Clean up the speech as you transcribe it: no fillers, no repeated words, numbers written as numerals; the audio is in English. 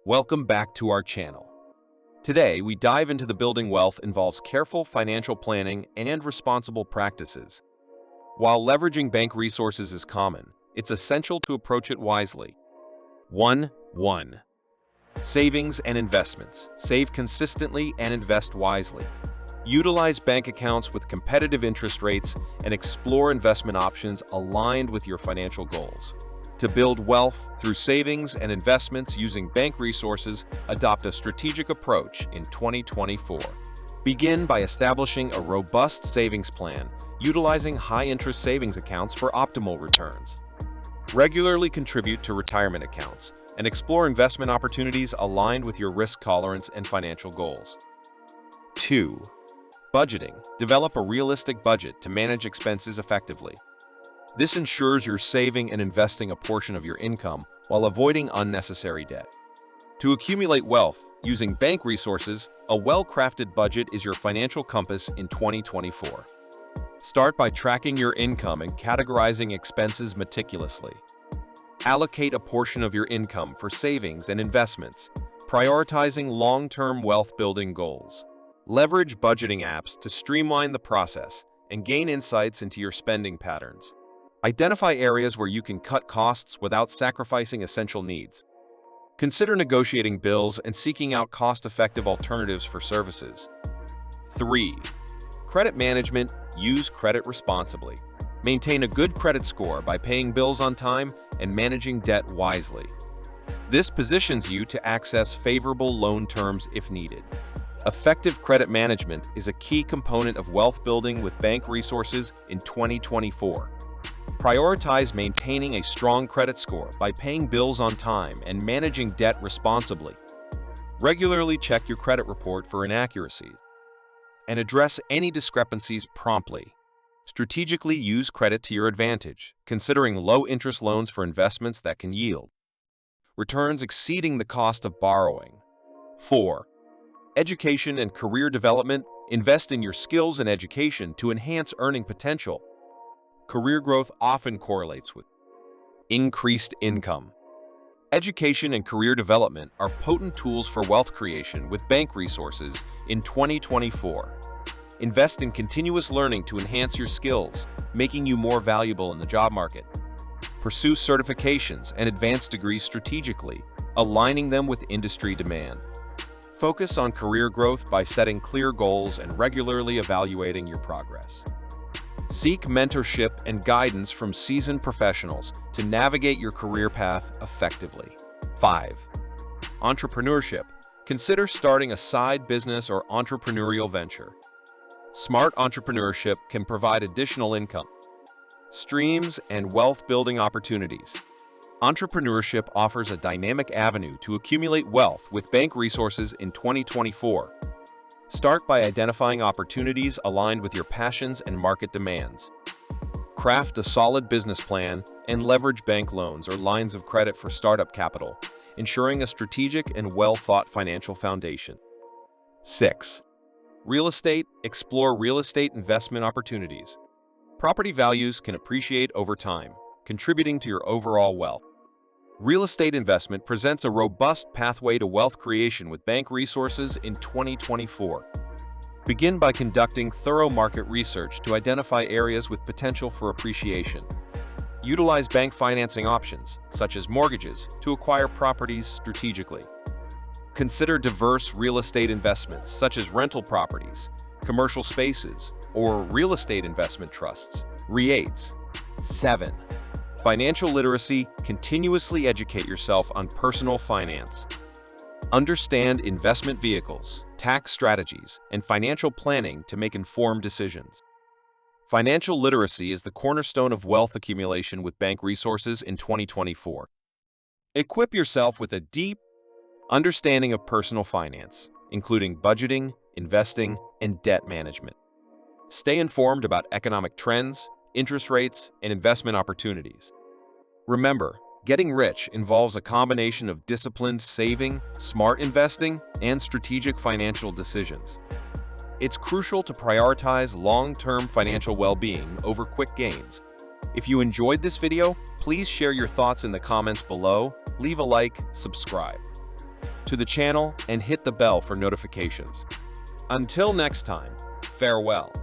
Welcome back to our channel. Today, we dive into the building wealth involves careful financial planning and responsible practices. While leveraging bank resources is common, it's essential to approach it wisely. 1. Savings and investments. Save consistently and invest wisely. Utilize bank accounts with competitive interest rates and explore investment options aligned with your financial goals. To build wealth through savings and investments using bank resources, adopt a strategic approach in 2024. Begin by establishing a robust savings plan, utilizing high-interest savings accounts for optimal returns. Regularly contribute to retirement accounts and explore investment opportunities aligned with your risk tolerance and financial goals. 2. Budgeting. Develop a realistic budget to manage expenses effectively. This ensures you're saving and investing a portion of your income while avoiding unnecessary debt. To accumulate wealth using bank resources, a well-crafted budget is your financial compass in 2024. Start by tracking your income and categorizing expenses meticulously. Allocate a portion of your income for savings and investments, prioritizing long-term wealth-building goals. Leverage budgeting apps to streamline the process and gain insights into your spending patterns. Identify areas where you can cut costs without sacrificing essential needs. Consider negotiating bills and seeking out cost-effective alternatives for services. 3. Credit management. Use credit responsibly. Maintain a good credit score by paying bills on time and managing debt wisely. This positions you to access favorable loan terms if needed. Effective credit management is a key component of wealth building with bank resources in 2024. Prioritize maintaining a strong credit score by paying bills on time and managing debt responsibly. Regularly check your credit report for inaccuracies and address any discrepancies promptly. Strategically use credit to your advantage, considering low-interest loans for investments that can yield returns exceeding the cost of borrowing. 4. Education and career development. Invest in your skills and education to enhance earning potential. Career growth often correlates with increased income. Education and career development are potent tools for wealth creation with bank resources in 2024. Invest in continuous learning to enhance your skills, making you more valuable in the job market. Pursue certifications and advanced degrees strategically, aligning them with industry demand. Focus on career growth by setting clear goals and regularly evaluating your progress. Seek mentorship and guidance from seasoned professionals to navigate your career path effectively. 5. Entrepreneurship. Consider starting a side business or entrepreneurial venture. Smart entrepreneurship can provide additional income streams and wealth-building opportunities. Entrepreneurship offers a dynamic avenue to accumulate wealth with bank resources in 2024. Start by identifying opportunities aligned with your passions and market demands. Craft a solid business plan and leverage bank loans or lines of credit for startup capital, ensuring a strategic and well-thought financial foundation. 6. Real estate. Explore real estate investment opportunities. Property values can appreciate over time, contributing to your overall wealth. Real estate investment presents a robust pathway to wealth creation with bank resources in 2024. Begin by conducting thorough market research to identify areas with potential for appreciation. Utilize bank financing options, such as mortgages, to acquire properties strategically. Consider diverse real estate investments, such as rental properties, commercial spaces, or real estate investment trusts, REITs. 7. Financial literacy. Continuously educate yourself on personal finance. Understand investment vehicles, tax strategies, and financial planning to make informed decisions. Financial literacy is the cornerstone of wealth accumulation with bank resources in 2024. Equip yourself with a deep understanding of personal finance, including budgeting, investing, and debt management. Stay informed about economic trends, interest rates, and investment opportunities. Remember, getting rich involves a combination of disciplined saving, smart investing, and strategic financial decisions. It's crucial to prioritize long-term financial well-being over quick gains. If you enjoyed this video, please share your thoughts in the comments below, leave a like, subscribe. to the channel and hit the bell for notifications. Until next time, farewell.